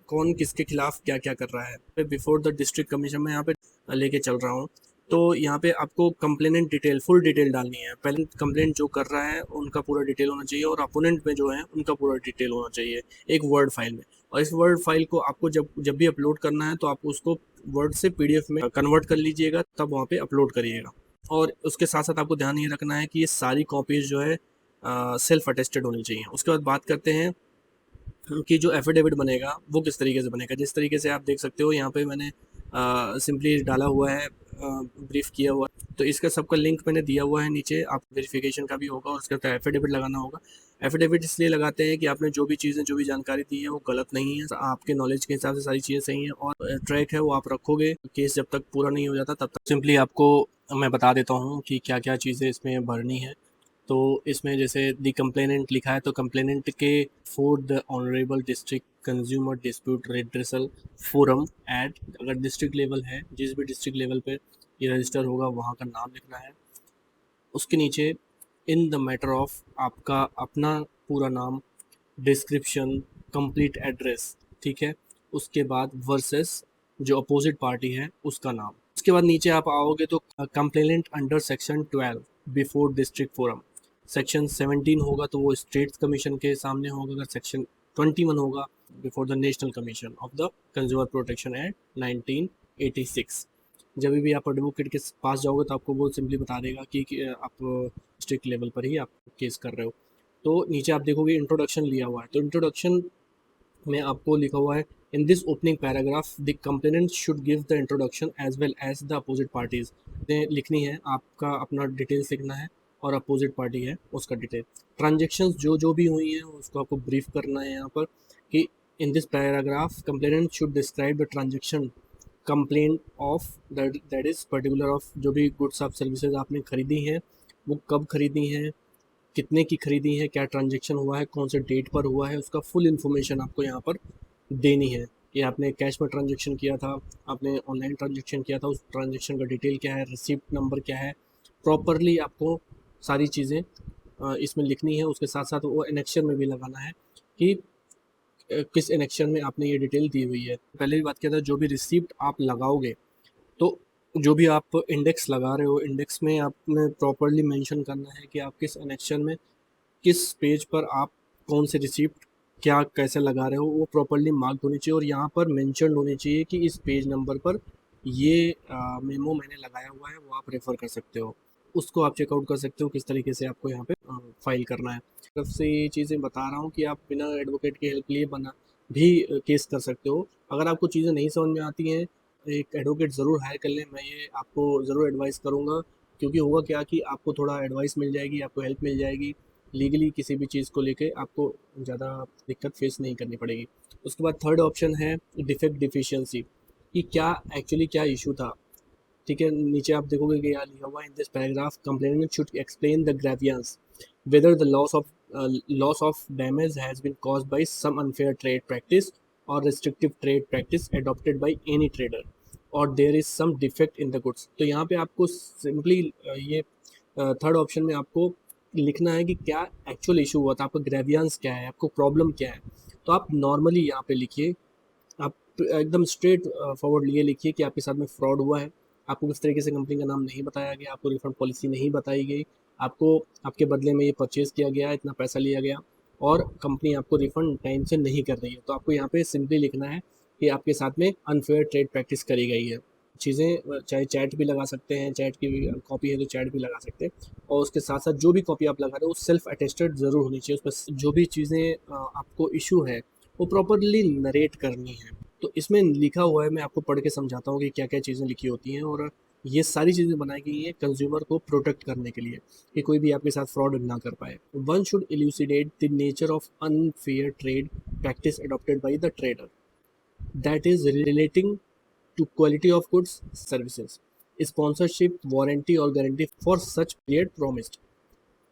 कौन किसके खिलाफ क्या क्या कर रहा है। बिफोर द डिस्ट्रिक्ट कमीशन में यहाँ पे लेके चल रहा हूँ, तो यहाँ पे आपको कंप्लेनेंट डिटेल, फुल डिटेल डालनी है। पहले कंप्लेंट जो कर रहा है उनका पूरा डिटेल होना चाहिए, और अपोनेंट में जो है उनका पूरा डिटेल होना चाहिए एक वर्ड फाइल में। और इस वर्ड फाइल को आपको जब भी अपलोड करना है तो आप उसको वर्ड से पीडीएफ में कन्वर्ट कर लीजिएगा, तब वहाँ पे अपलोड करिएगा। और उसके साथ साथ आपको ध्यान ये रखना है कि ये सारी कॉपीज जो है सेल्फ अटेस्टेड होनी चाहिए। उसके बाद बात करते हैं कि जो एफिडेविट बनेगा वो किस तरीके से बनेगा। जिस तरीके से आप देख सकते हो यहाँ पे मैंने सिंपली डाला हुआ है, ब्रीफ किया हुआ, तो इसका सबका लिंक मैंने दिया हुआ है नीचे। आप वेरिफिकेशन का भी होगा और उसका एफिडेविट लगाना होगा। एफिडेविट इसलिए लगाते हैं कि आपने जो भी चीज़ें, जो भी जानकारी दी है वो गलत नहीं है, आपके नॉलेज के हिसाब से सारी चीज़ें सही हैं, और ट्रैक है वो आप रखोगे। केस जब तक पूरा नहीं हो जाता तब तक सिंपली आपको मैं बता देता हूँ कि क्या क्या चीज़ें इसमें भरनी है। तो इसमें जैसे दी कंप्लेनेंट लिखा है, तो कंप्लेनेंट के for the honourable district consumer dispute redressal forum eight, अगर डिस्ट्रिक्ट लेवल है, जिस भी डिस्ट्रिक्ट लेवल पे ये रजिस्टर होगा वहाँ का नाम लिखना है। उसके नीचे इन द मैटर ऑफ आपका अपना पूरा नाम, डिस्क्रिप्शन, कंप्लीट एड्रेस, ठीक है। उसके बाद वर्सेस जो अपोजिट पार्टी है उसका नाम। उसके बाद नीचे आप आओगे तो complainant under section 12 before district forum, section 17 होगा तो वो स्टेट कमीशन के सामने होगा। अगर सेक्शन 21 होगा before the national commission of the consumer protection act 1986। जब भी आप एडवोकेट के पास जाओगे तो आपको वो सिंपली बता देगा कि आप डिस्ट्रिक्ट लेवल पर ही आप केस कर रहे हो। तो नीचे आप देखोगे इंट्रोडक्शन लिया हुआ है, तो इंट्रोडक्शन में आपको लिखा हुआ है in this opening paragraph the complainant should give the introduction as well as the opposite parties. लिखनी है, आपका अपना डिटेल्स लिखना है और अपोजिट पार्टी है उसका डिटेल। ट्रांजेक्शन्स जो जो भी हुई हैं उसको आपको ब्रीफ करना है यहाँ पर कि इन this paragraph complainant should describe the transaction complaint of that is particular of जो भी गुड्स ऑफ सर्विसेज आपने खरीदी हैं वो कब खरीदी हैं, कितने की खरीदी है, क्या ट्रांजेक्शन हुआ है, कौन से डेट पर हुआ है, उसका फुल इन्फॉर्मेशन आपको यहाँ पर देनी है कि आपने कैश में ट्रांजेक्शन किया था, आपने ऑनलाइन ट्रांजेक्शन किया था, उस ट्रांजेक्शन का डिटेल क्या है, रिसिप्ट नंबर क्या है। प्रॉपरली आपको सारी चीज़ें इसमें लिखनी है। उसके साथ साथ वो एनेक्शन में भी लगाना है कि किस एनेक्शन में आपने ये डिटेल दी हुई है। पहले भी बात किया था, जो भी रिसिप्ट आप लगाओगे तो जो भी आप इंडेक्स लगा रहे हो, इंडेक्स में आपने प्रॉपरली मेंशन करना है कि आप किस एनेक्शन में किस पेज पर आप कौन से रिसिप्ट क्या कैसे लगा रहे हो, वो प्रॉपरली मार्क होनी चाहिए और यहाँ पर मेंशन होनी चाहिए कि इस पेज नंबर पर ये मेमो मैंने लगाया हुआ है, वो आप रेफ़र कर सकते हो। उसको आप चेकआउट कर सकते हो किस तरीके से आपको यहाँ पे फाइल करना है। तरफ से ये चीज़ें बता रहा हूँ कि आप बिना एडवोकेट की हेल्प लिए बना भी केस कर सकते हो। अगर आपको चीज़ें नहीं समझ में आती हैं, एक एडवोकेट ज़रूर हायर कर लें, मैं ये आपको ज़रूर एडवाइस करूँगा। क्योंकि होगा क्या कि आपको थोड़ा एडवाइस मिल जाएगी, आपको हेल्प मिल जाएगी, लीगली किसी भी चीज़ को लेके आपको ज़्यादा दिक्कत फेस नहीं करनी पड़ेगी। उसके बाद थर्ड ऑप्शन है डिफेक्ट डिफिशियंसी, कि क्या एक्चुअली क्या इशू था। ठीक है, नीचे आप देखोगे कि यहाँ लिखा हुआ है in this paragraph complainant should explain the grievance whether the loss of damage has been caused by some unfair trade practice or restrictive trade practice adopted by any trader or there is some defect in the goods। तो यहाँ पे आपको सिंपली ये थर्ड ऑप्शन में आपको लिखना है कि क्या एक्चुअल इशू हुआ था, आपका ग्रेवियंस क्या है, आपको प्रॉब्लम क्या है। तो आप नॉर्मली यहाँ पे लिखिए, आप एकदम स्ट्रेट फॉरवर्ड लिए लिखिए कि आपके साथ में फ्रॉड हुआ है, आपको किस तरीके से कंपनी का नाम नहीं बताया गया, आपको रिफंड पॉलिसी नहीं बताई गई, आपको आपके बदले में ये परचेज़ किया गया, इतना पैसा लिया गया और कंपनी आपको रिफंड टाइम से नहीं कर रही है। तो आपको यहाँ पे सिंपली लिखना है कि आपके साथ में अनफेयर ट्रेड प्रैक्टिस करी गई है। चीज़ें चाहे चैट भी लगा सकते हैं, चैट की भी कॉपी है तो चैट भी लगा सकते हैं और उसके साथ साथ जो भी कॉपी आप लगा रहे हो वो सेल्फ अटेस्टेड ज़रूर होनी चाहिए। उसमें जो भी चीज़ें आपको इशू है वो प्रॉपरली नरेट करनी है। तो इसमें लिखा हुआ है, मैं आपको पढ़ के समझाता हूँ कि क्या क्या चीज़ें लिखी होती हैं और ये सारी चीज़ें बनाई गई हैं कंज्यूमर को प्रोटेक्ट करने के लिए कि कोई भी आपके साथ फ्रॉड ना कर पाए। One should इल्यूसिडेट the nature of unfair trade practice adopted by the trader that is relating to quality of goods, services, sponsorship, warranty or guarantee for such period promised.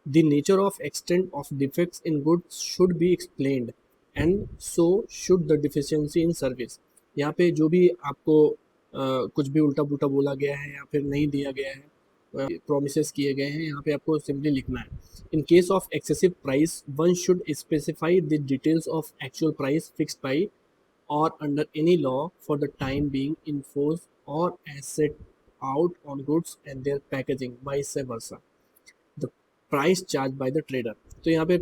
The nature of extent of defects in goods should be explained and so should the deficiency in service। यहाँ पे जो भी आपको कुछ भी उल्टा पुल्टा बोला गया है या फिर नहीं दिया गया है, प्रोमिसेस किए गए हैं, यहाँ पे आपको सिंपली लिखना है। In case of excessive price one should specify the details of actual price fixed by or under any law for the time being enforced or as set out on goods and their packaging vice versa the price charged by the trader। तो यहाँ पे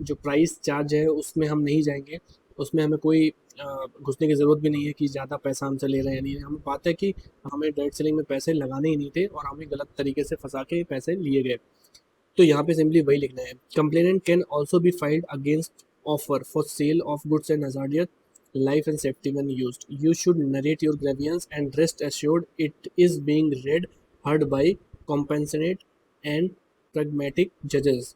जो प्राइस चार्ज है उसमें हम नहीं जाएंगे, उसमें हमें कोई घुसने की ज़रूरत भी नहीं है कि ज़्यादा पैसा हमसे ले रहे हैं नहीं। हमें बात है कि हमें डायरेक्ट सेलिंग में पैसे लगाने ही नहीं थे और हमें गलत तरीके से फंसा के पैसे लिए गए। तो यहाँ पे सिंपली वही लिखना है। Complainant can also be filed against offer for sale of goods and hazardous life and safety when used। You should narrate your grievance and rest assured it is being read, heard by compassionate and pragmatic judges।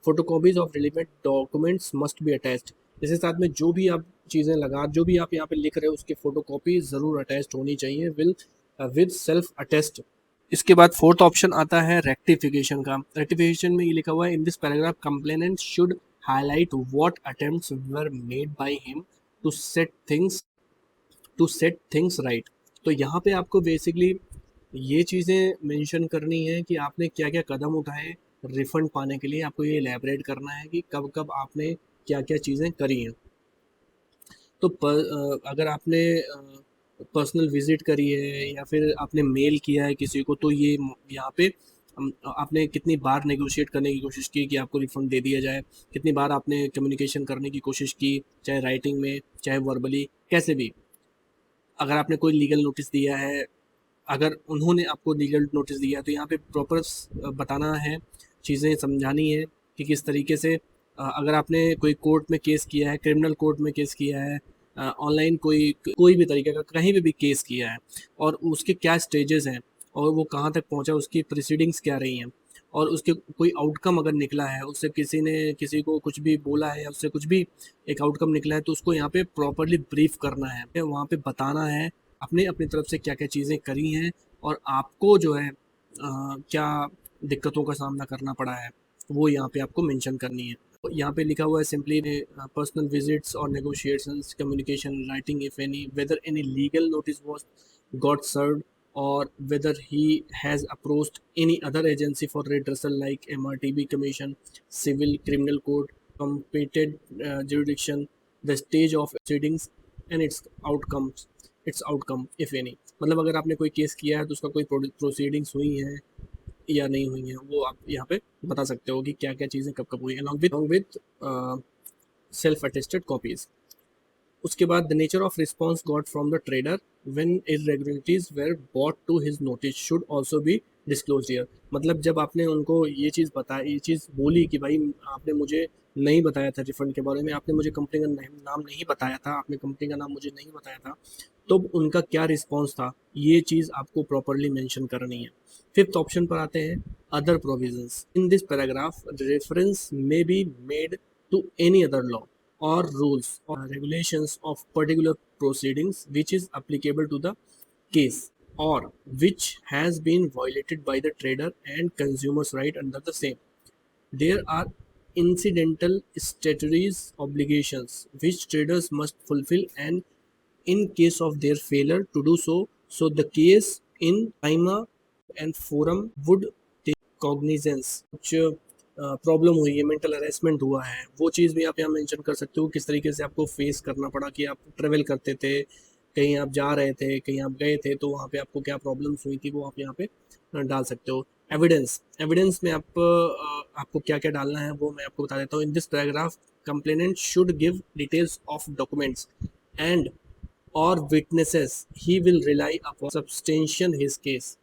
Photocopies of relevant documents must be attached। इसके साथ में जो भी आप चीज़ें लगा, जो भी आप यहाँ पे लिख रहे हो उसकी फ़ोटोकॉपी ज़रूर अटैच्ड होनी चाहिए विद सेल्फ अटेस्ट। इसके बाद फोर्थ ऑप्शन आता है रेक्टिफिकेशन का। रेक्टिफिकेशन में ये लिखा हुआ है in this paragraph complainant should highlight what attempts were made by him to set things right. तो यहाँ पे आपको बेसिकली ये चीज़ें मेंशन करनी है कि आपने क्या क्या कदम उठाए रिफंड पाने के लिए। आपको ये इलेबरेट करना है कि कब कब आपने क्या क्या चीज़ें करी हैं। तो अगर आपने पर्सनल विजिट करी है या फिर आपने मेल किया है किसी को, तो ये यहाँ पे आपने कितनी बार नेगोशिएट करने की कोशिश की कि आपको रिफंड दे दिया जाए, कितनी बार आपने कम्युनिकेशन करने की कोशिश की, चाहे राइटिंग में चाहे वर्बली कैसे भी। अगर आपने कोई लीगल नोटिस दिया है, अगर उन्होंने आपको लीगल नोटिस दिया है तो यहाँ पे प्रॉपर बताना है, चीज़ें समझानी है कि किस तरीके से अगर आपने कोई कोर्ट में केस किया है, क्रिमिनल कोर्ट में केस किया है, ऑनलाइन कोई भी तरीके का कहीं पे भी केस किया है और उसके क्या स्टेजेस हैं और वो कहाँ तक पहुँचा, उसकी प्रोसीडिंग्स क्या रही हैं और उसके कोई आउटकम अगर निकला है, उससे किसी ने किसी को कुछ भी बोला है या उससे कुछ भी एक आउटकम निकला है तो उसको यहाँ पे प्रॉपरली ब्रीफ करना है, वहाँ पे बताना है अपने अपनी तरफ से क्या क्या चीज़ें करी हैं और आपको जो है क्या दिक्कतों का सामना करना पड़ा है वो यहाँ पे आपको मेंशन करनी है। तो यहाँ पे लिखा हुआ है सिंपली पर्सनल विजिट्स और negotiations communication writing if any whether any legal notice was got served or whether he has approached any other agency for redressal like MRTB Commission, Civil Criminal Court, competent jurisdiction, the stage of proceedings and its outcome if any। मतलब अगर आपने कोई केस किया है तो उसका कोई प्रोसीडिंग्स हुई हैं या नहीं हुई हैं वो आप यहाँ पे बता सकते हो कि क्या क्या चीज़ें कब कब हुई हैं along with self attested copies. उसके बाद the nature of response got from the trader when irregularities were brought to his notice should also be disclose here. मतलब जब आपने उनको ये चीज़ बताया, ये चीज़ बोली कि भाई आपने मुझे नहीं बताया था रिफंड के बारे में, आपने मुझे कंपनी का नाम नहीं बताया था, आपने कंपनी का नाम मुझे नहीं बताया था, तो उनका क्या रिस्पॉन्स था ये चीज़ आपको प्रॉपरली मेंशन करनी है। फिफ्थ ऑप्शन पर आते हैं other provisions. In this paragraph reference may be made to any other law or rules or regulations of particular proceedings which is applicable to the case or which has been violated by the trader and consumers right under the same. There are incidental statutory obligations which traders must fulfill and in case of their failure to do so, so the case in time and forum would take cognizance which problem हुई है, मेंटल हरेसमेंट हुआ है, वो चीज़ भी आप यहाँ मेंशन कर सकते हो किस तरीके से आपको फेस करना पड़ा कि आप ट्रेवल करते थे, कहीं आप जा रहे थे, कहीं आप गए थे तो वहाँ पे आपको क्या प्रॉब्लम्स हुई थी वो आप यहाँ पे डाल सकते हो। एविडेंस में आपको क्या क्या डालना है वो मैं आपको बता देता हूँ। In this paragraph complainant should give details of documents and और witnesses he will rely upon substantiation his case.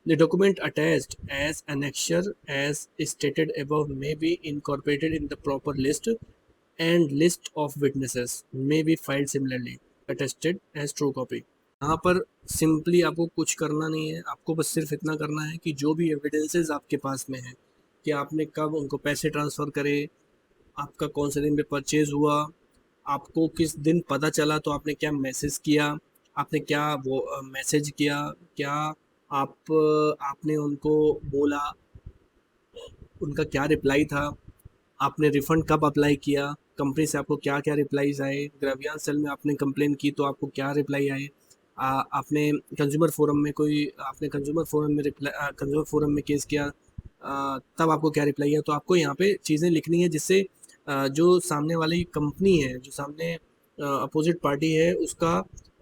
The document attached as annexure as stated above may be incorporated in the proper list and list of witnesses may be filed similarly attested as true copy। यहाँ पर सिंपली आपको कुछ करना नहीं है, आपको बस सिर्फ इतना करना है कि जो भी एविडेंसेस आपके पास में है कि आपने कब उनको पैसे ट्रांसफ़र करे, आपका कौन से दिन पे परचेज हुआ, आपको किस दिन पता चला तो आपने क्या मैसेज किया, आपने क्या वो मैसेज किया, क्या आपने उनको बोला, उनका क्या रिप्लाई था, आपने रिफ़ंड कब अप्लाई किया, कंपनी से आपको क्या क्या रिप्लाईज आए, ग्रेवियांस सेल में आपने कंप्लेन की तो आपको क्या रिप्लाई आए, आपने कंज्यूमर फोरम में केस किया तब आपको क्या रिप्लाई है। तो आपको यहाँ पे चीज़ें लिखनी है जिससे जो सामने वाली कंपनी है, जो सामने अपोजिट पार्टी है,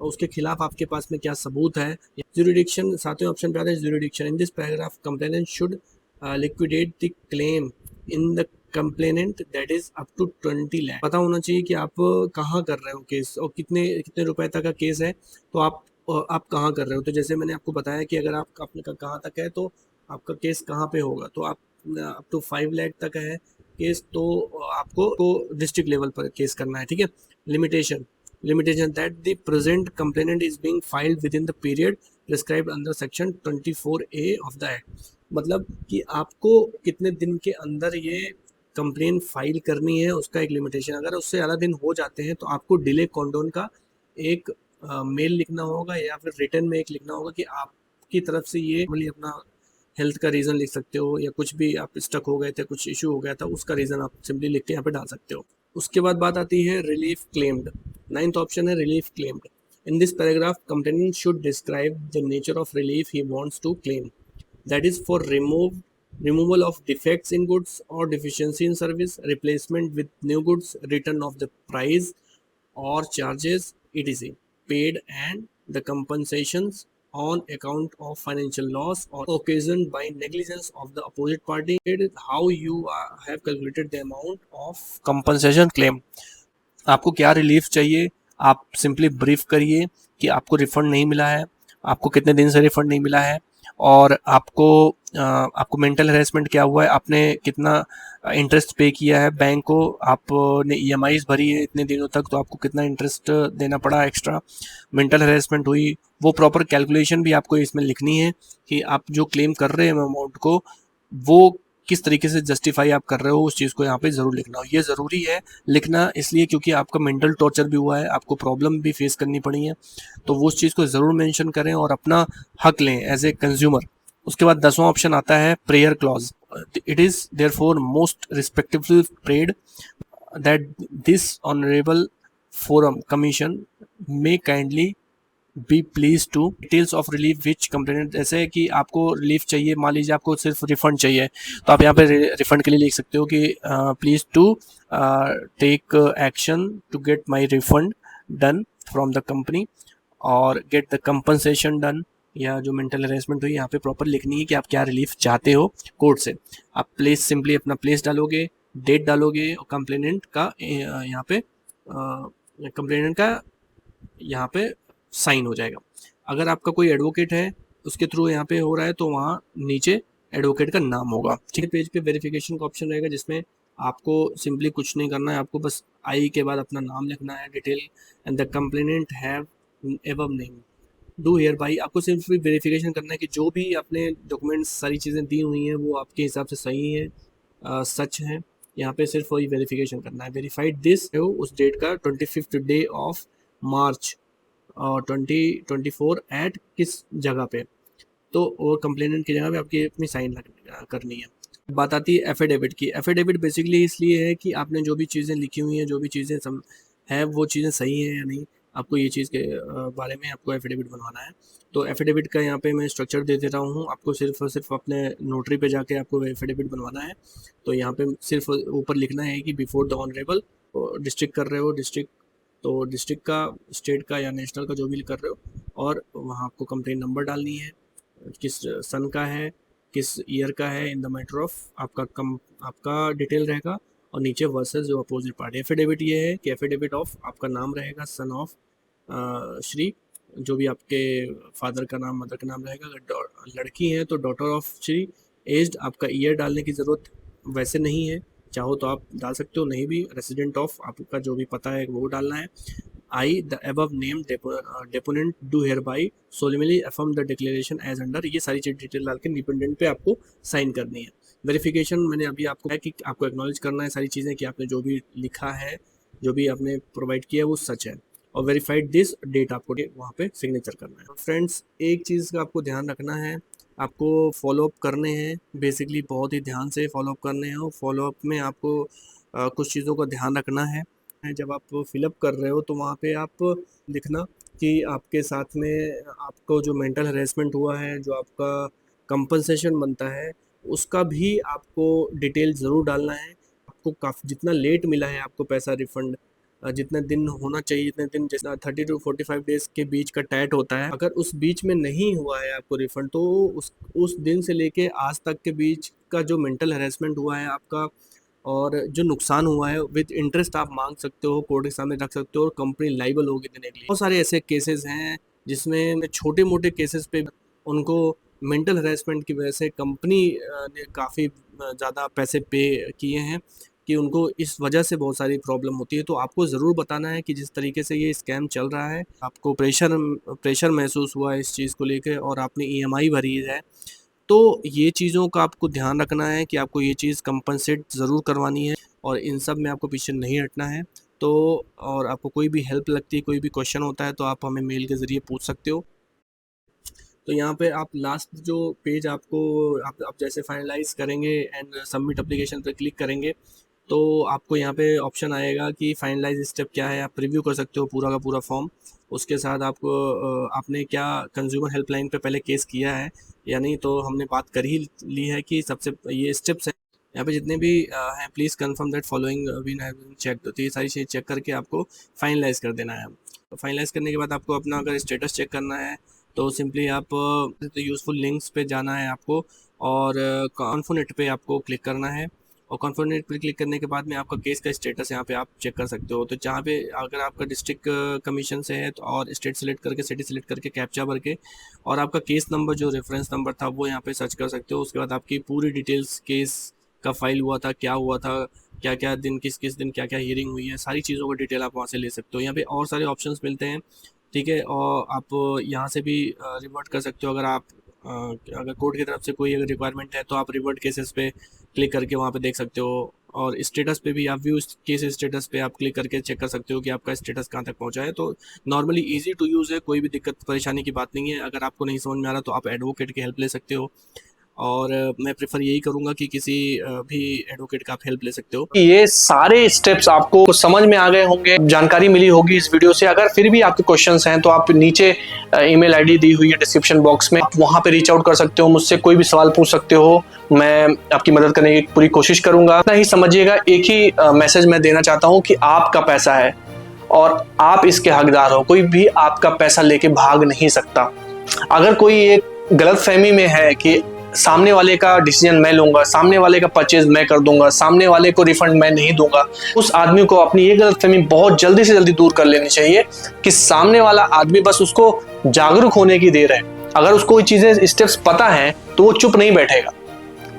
उसके खिलाफ आपके पास में क्या सबूत है। ज्यूरिडिक्शन सातवें ऑप्शन पे आता है jurisdiction. In this paragraph complainant should liquidate the claim in the complainant that is up to 20 lakh. पता होना चाहिए कि आप कहाँ कर रहे हो केस और कितने कितने रुपए तक का केस है तो आप कहाँ कर रहे हो। तो जैसे मैंने आपको बताया कि अगर आप अपने का कहाँ तक है तो आपका केस कहाँ पे होगा, तो आप अप टू 5 लाख तक है केस तो आपको डिस्ट्रिक्ट लेवल पर केस करना है। ठीक है। Limitation that the present complaint is being filed within the period prescribed under section 24A of the act। मतलब कि आपको कितने दिन के अंदर ये कंप्लेन फाइल करनी है उसका एक लिमिटेशन। अगर उससे ज़्यादा दिन हो जाते हैं तो आपको डिले कॉन्डोन का एक मेल लिखना होगा या फिर रिटर्न में एक लिखना होगा कि आपकी तरफ से ये अपना हेल्थ का रीज़न लिख सकते हो या कुछ भी आप स्टक हो गए थे, कुछ इशू हो गया था, उसका रीज़न आप सिंपली लिख के यहाँ पे डाल सकते हो। उसके बाद बात आती है रिलीफ क्लेम्ड। 9th ऑप्शन है relief claimed. In this paragraph complainant should describe the nature of relief he wants to claim, that is for removal of defects in goods or deficiency in service, replacement with new goods, return of the price or charges etc paid and the compensations on account of financial loss or occasioned by negligence of the opposite party, how you have calculated the amount of compensation claim। आपको क्या रिलीफ चाहिए, आप सिंपली ब्रीफ करिए कि आपको रिफंड नहीं मिला है आपको कितने दिन से रिफंड नहीं मिला है, और आपको मेंटल हेरेसमेंट क्या हुआ है, आपने कितना इंटरेस्ट पे किया है बैंक को, आपने ईएमआईज भरी है इतने दिनों तक तो आपको कितना इंटरेस्ट देना पड़ा एक्स्ट्रा, मेंटल हेरेसमेंट हुई, वो प्रॉपर कैलकुलेशन भी आपको इसमें लिखनी है कि आप जो क्लेम कर रहे हैं अमाउंट को वो किस तरीके से जस्टिफाई आप कर रहे हो, उस चीज़ को यहाँ पे ज़रूर लिखना हो। ये ज़रूरी है लिखना, इसलिए क्योंकि आपका मेंटल टॉर्चर भी हुआ है, आपको प्रॉब्लम भी फेस करनी पड़ी है, तो वो उस चीज़ को ज़रूर मेंशन करें और अपना हक लें एज ए कंज्यूमर। उसके बाद 10वां ऑप्शन आता है prayer clause. It is there for most respectful prayed that this honourable forum commission may kindly be please to details of relief which complainant, जैसे कि आपको रिलीफ चाहिए, मान लीजिए आपको सिर्फ रिफंड चाहिए तो आप यहाँ पे रिफंड के लिए लिख सकते हो कि please to take action to get my refund done from the company और गेट द कंपनसेशन डन, या जो मेंटल हेरेसमेंट हुई यहाँ पे प्रॉपर लिखनी है कि आप क्या रिलीफ चाहते हो कोर्ट से। आप प्लेस सिंपली अपना प्लेस डालोगे, डेट डालोगे और कंप्लेनेंट का यहाँ पे कंप्लेनेंट का यहाँ पे साइन हो जाएगा। अगर आपका कोई एडवोकेट है उसके थ्रू यहाँ पे हो रहा है तो वहाँ नीचे एडवोकेट का नाम होगा। ठीक है, पेज पे वेरिफिकेशन का ऑप्शन रहेगा जिसमें आपको सिंपली कुछ नहीं करना है, आपको बस आई के बाद अपना नाम लिखना है, detail and the complainant have above name do here by. आपको सिर्फ वेरिफिकेशन करना है कि जो भी आपने डॉक्यूमेंट्स सारी चीज़ें दी हुई हैं वो आपके हिसाब से सही है, सच है। यहाँ पे सिर्फ वही वेरिफिकेशन करना है। वेरीफाइड दिस है उस डेट का 25th डे ऑफ मार्च और 2024 एट किस जगह पे, तो और कंप्लेनेंट की जगह पे आपकी अपनी साइन करनी है। बात आती है एफिडेविट की। एफिडेविट बेसिकली इसलिए है कि आपने जो भी चीज़ें लिखी हुई हैं, जो भी चीज़ें हैं वो चीज़ें सही हैं या नहीं, आपको ये चीज़ के बारे में आपको एफिडेविट बनवाना है। तो एफिडेविट का यहाँ पे मैं स्ट्रक्चर दे देता हूँ, आपको सिर्फ और सिर्फ अपने नोटरी पे जाके आपको एफिडेविट बनवाना है। तो यहाँ पे सिर्फ ऊपर लिखना है कि बिफोर द ऑनरेबल, डिस्ट्रिक्ट कर रहे हो डिस्ट्रिक्ट, तो डिस्ट्रिक्ट का, स्टेट का या नेशनल का जो भी कर रहे हो, और वहाँ आपको कंप्लेन नंबर डालनी है, किस सन का है, किस ईयर का है, इन द मैटर ऑफ आपका डिटेल रहेगा, और नीचे वर्सेस जो अपोजिट पार्टी। एफिडेविट ये है कि एफिडेविट ऑफ आपका नाम रहेगा, सन ऑफ श्री, जो भी आपके फादर का नाम मदर का नाम रहेगा, अगर लड़की है तो डॉटर ऑफ श्री, एज्ड आपका ईयर डालने की ज़रूरत वैसे नहीं है, चाहो तो आप डाल सकते हो, नहीं भी, रेसिडेंट ऑफ आपका जो भी पता है वो डालना है। I the above named deponent do hereby solemnly affirm the declaration as under, ये सारी चीज डिटेल डाल के डिपेंडेंट पे आपको साइन करनी है। वेरिफिकेशन मैंने अभी आपको है कि आपको एक्नॉलेज करना है सारी चीज़ें कि आपने जो भी लिखा है, जो भी आपने प्रोवाइड किया है वो सच है, और वेरीफाइड दिस डेट आपको वहाँ पे सिग्नेचर करना है। फ्रेंड्स, एक चीज़ का आपको ध्यान रखना है, आपको फॉलोअप करने हैं, बेसिकली बहुत ही ध्यान से फॉलोअप करने हैं, और फॉलोअप में आपको कुछ चीज़ों का ध्यान रखना है। जब आप फिलअप कर रहे हो तो वहाँ पे आप लिखना कि आपके साथ में आपको जो मेंटल हेरेसमेंट हुआ है, जो आपका कंपनसेशन बनता है, उसका भी आपको डिटेल ज़रूर डालना है। आपको काफ़ी जितना लेट मिला है आपको पैसा रिफ़ंड, जितने दिन होना चाहिए इतने दिन, जितना 30 to 45 डेज़ के बीच का टैट होता है, अगर उस बीच में नहीं हुआ है आपको रिफ़ंड तो उस दिन से लेके आज तक के बीच का जो मेंटल हेरेसमेंट हुआ है आपका और जो नुकसान हुआ है विद इंटरेस्ट आप मांग सकते हो, कोर्ट के सामने रख सकते हो, और कंपनी लाइबल होगी देने के लिए। बहुत सारे ऐसे केसेस हैं जिसमें छोटे मोटे केसेस पे उनको मेंटल हेरेसमेंट की वजह से कंपनी ने काफ़ी ज़्यादा पैसे पे किए हैं कि उनको इस वजह से बहुत सारी प्रॉब्लम होती है। तो आपको ज़रूर बताना है कि जिस तरीके से ये स्कैम चल रहा है, आपको प्रेशर महसूस हुआ है इस चीज़ को लेकर और आपने ईएमआई भरी है, तो ये चीज़ों का आपको ध्यान रखना है कि आपको ये चीज़ कंपनसेट ज़रूर करवानी है, और इन सब में आपको पीछे नहीं हटना है। तो और आपको कोई भी हेल्प लगती है, कोई भी क्वेश्चन होता है तो आप हमें मेल के ज़रिए पूछ सकते हो। तो यहाँ पे आप लास्ट जो पेज आपको आप जैसे फाइनलाइज करेंगे एंड सबमिट एप्लीकेशन पे क्लिक करेंगे तो आपको यहाँ पे ऑप्शन आएगा कि फाइनलाइज स्टेप क्या है, आप प्रीव्यू कर सकते हो पूरा का पूरा फॉर्म। उसके साथ आपको आपने क्या कंज्यूमर हेल्पलाइन पे पहले केस किया है या नहीं, तो हमने बात कर ही ली है कि सबसे ये स्टेप्स हैं यहाँ पे जितने भी हैं, please confirm that following been have been check. तो ये सारी चीज़ चेक करके आपको फाइनलाइज कर देना है। तो फाइनलाइज करने के बाद आपको अपना अगर स्टेटस चेक करना है तो सिंपली आप यूज़फुल लिंक्स पे जाना है आपको, और कॉन्फोनेट पे आपको क्लिक करना है, और कॉन्फर्मेट पर क्लिक करने के बाद में आपका केस का स्टेटस यहाँ पे आप चेक कर सकते हो। तो जहाँ पे अगर आपका डिस्ट्रिक्ट कमीशन से है तो और स्टेट सेलेक्ट करके, सिटी सेलेक्ट करके, कैप्चा भर के और आपका केस नंबर जो रेफरेंस नंबर था वो यहाँ पे सर्च कर सकते हो। उसके बाद आपकी पूरी डिटेल्स, केस का फाइल हुआ था, क्या हुआ था, क्या क्या दिन, किस किस दिन क्या क्या हियरिंग हुई है, सारी चीज़ों का डिटेल आप वहाँ से ले सकते हो। यहाँ पे और सारे ऑप्शंस मिलते हैं, ठीक है। और आप यहाँ से भी रिवर्ट कर सकते हो। अगर कोर्ट की तरफ से कोई अगर रिक्वायरमेंट है तो आप रिवर्ट केसेस पे क्लिक करके वहाँ पे देख सकते हो। और स्टेटस पे भी आप व्यू केस स्टेटस पे आप क्लिक करके चेक कर सकते हो कि आपका स्टेटस कहाँ तक पहुँचा है। तो नॉर्मली इजी टू यूज़ है, कोई भी दिक्कत परेशानी की बात नहीं है। अगर आपको नहीं समझ में आ रहा तो आप एडवोकेट की हेल्प ले सकते हो, और मैं प्रेफर यही करूँगा कि किसी भी एडवोकेट का आप हेल्प ले सकते हो। ये सारे स्टेप्स आपको समझ में आ गए होंगे, जानकारी मिली होगी इस वीडियो से। अगर फिर भी आपके क्वेश्चंस हैं तो आप नीचे ईमेल आईडी दी हुई है डिस्क्रिप्शन बॉक्स में, आप वहां पे रीच आउट कर सकते हो, मुझसे कोई भी सवाल पूछ सकते हो, मैं आपकी मदद करने की पूरी कोशिश करूंगा। इतना ही समझिएगा, एक ही मैसेज मैं देना चाहता हूँ कि आपका पैसा है और आप इसके हकदार हो, कोई भी आपका पैसा लेके भाग नहीं सकता। अगर कोई एक गलत फहमी में है कि सामने वाले का डिसीजन मैं लूंगा, सामने वाले का परचेज मैं कर दूंगा, सामने वाले को रिफंड मैं नहीं दूंगा, उस आदमी को अपनी ये गलतफहमी बहुत जल्दी से जल्दी दूर कर लेनी चाहिए कि सामने वाला आदमी बस उसको जागरूक होने की देर है। अगर उसको ये चीजें, स्टेप्स पता है तो वो चुप नहीं बैठेगा।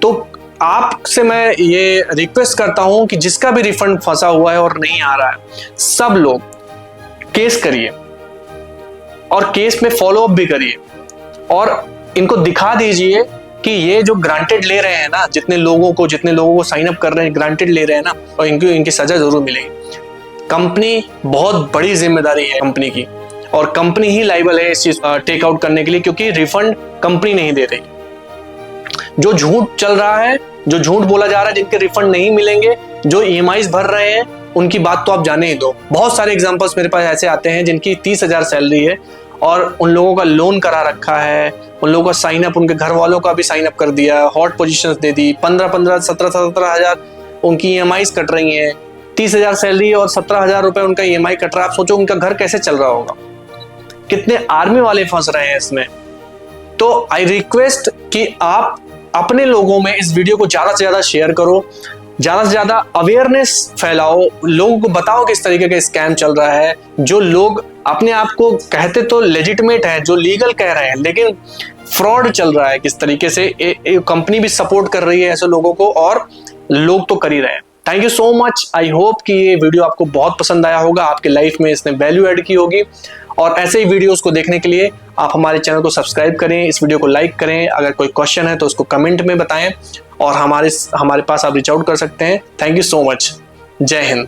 तो आपसे मैं ये रिक्वेस्ट करता हूं कि जिसका भी रिफंड फंसा हुआ है और नहीं आ रहा है, सब लोग केस करिए और केस में फॉलो अप भी करिए और इनको दिखा दीजिए कि ये जो ग्रांटेड ले रहे हैं ना, जितने लोगों को साइन अप कर रहे हैं, ग्रांटेड ले रहे हैं ना, और इनकी सजा जरूर मिलेगी। कंपनी बहुत बड़ी जिम्मेदारी है कंपनी की, और कंपनी ही लायबल है इस चीज टेक आउट करने के लिए, क्योंकि रिफंड कंपनी नहीं दे रही। जो झूठ चल रहा है, जो झूठ बोला जा रहा है, जिनके रिफंड नहीं मिलेंगे, जो ईएमआईज भर रहे हैं, उनकी बात तो आप जाने ही दो। बहुत सारे एग्जांपल्स मेरे पास ऐसे आते हैं जिनकी 30,000 सैलरी है और उन लोगों का लोन करा रखा है, उन लोगों का साइन अप, उनके घर वालों का भी साइन अप कर दिया, हॉट पोजीशंस दे दी, 15-15, 17-17 उनकी ईएमआईज कट रही हैं। 30,000 सैलरी और 17,000 रुपए उनका ईएमआई कट रहा है। आप सोचो उनका घर कैसे चल रहा होगा, कितने आर्मी वाले फंस रहे हैं इसमें। तो आई रिक्वेस्ट कि आप अपने लोगों में इस वीडियो को ज्यादा से ज्यादा शेयर करो, ज्यादा से ज्यादा अवेयरनेस फैलाओ, लोगों को बताओ किस तरीके का स्कैम चल रहा है। जो लोग अपने आप को कहते तो लेजिटिमेट है, जो लीगल कह रहे हैं, लेकिन फ्रॉड चल रहा है किस तरीके से। कंपनी भी सपोर्ट कर रही है ऐसे लोगों को और लोग तो कर ही रहे हैं। Thank you so much. I hope कि ये वीडियो आपको बहुत पसंद आया होगा, आपके लाइफ में इसने वैल्यू ऐड की होगी। और ऐसे ही वीडियोस को देखने के लिए आप हमारे चैनल को सब्सक्राइब करें, इस वीडियो को लाइक करें। अगर कोई क्वेश्चन है तो उसको कमेंट में बताएं और हमारे पास आप रीच आउट कर सकते हैं। Thank you so much. जय हिंद।